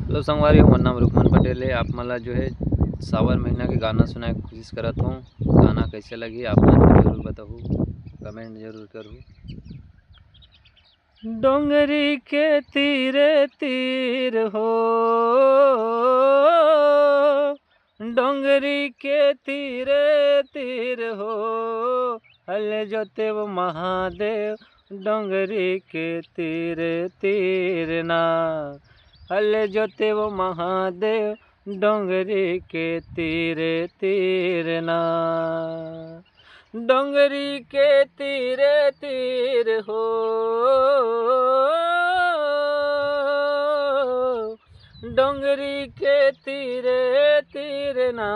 Hello संगवारी, हमार नाम रुकमन पटेल है। आप मला जो है सावन महीना के गाना सुनाए के कोशिश करत हूँ। गाना कैसे लगी आप मन जरूर बताऊँ, कमेंट जरूर करूँ। डोंगरी के तीरे तीर हो, डोंगरी के तीरे तीर हो, हल जोते वो महादेव। डोंगरी के तीरे तीर ना, हल जोते वो महादेव। डोंगरी के तीरे तीर ना, डोंगरी के तीरे तीर हो, डोंगरी के तीरे तीर ना,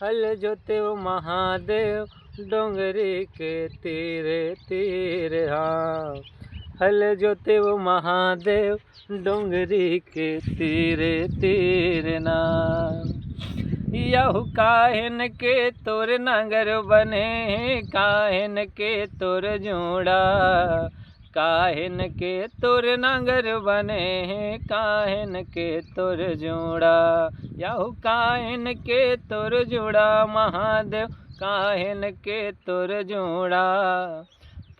हल जोते वो महादेव। डोंगरी के तीरे तीर हाँ, हल जोते वो महादेव। डोंगरी के तीरे तीर ना, यहु काहिन के तोर नगर बने, काहिन के तोर जोड़ा, काहिन के तोर नगर बने, काहिन के तोर जोड़ा। यहु काहिन के तोर जोड़ा महादेव, काहिन के तोर जोड़ा,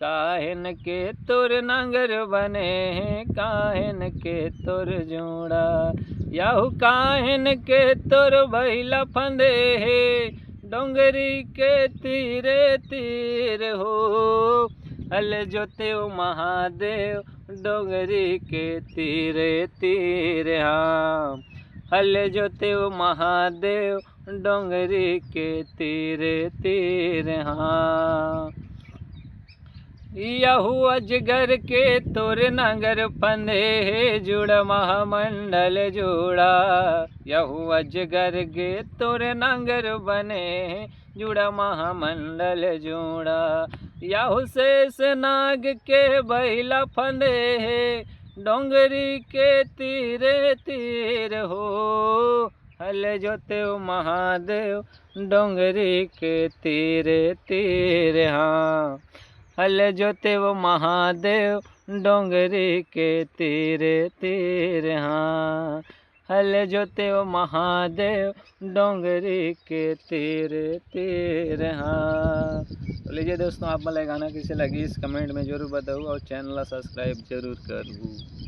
काहिन के तोर नगर बने, काहिन के तोर जोड़ा। यहु काहिन के तोर भैला फंदे हे, डोंगरी के तीरे तीर हो, हल जोते वो महादेव। डोंगरी के तीरे तीर हाँ, हल जोते वो महादेव। डोंगरी के तीरे तीर हाँ, यहु अजगर के तोर नगर फंदे हे, जुड़ महामंडल जोड़ा। यहु अजगर के तोर नगर बने, जुड़ महामंडल जोड़ा। यहु शेष नाग के बैला फंदे हे, डोंगरी के तीरे तीर हो, हल जोते वो महादेव। डोंगरी के तीरे तीर हाँ, हल जोते वो महादेव। डोंगरी के तीरे तीर हाँ, हल जोते वो महादेव। डोंगरी के तीरे तीर हाँ। तो लीजिए दोस्तों, आप मला गाना कैसे लगी इस कमेंट में जरूर बताओ और चैनल सब्सक्राइब जरूर करूँ।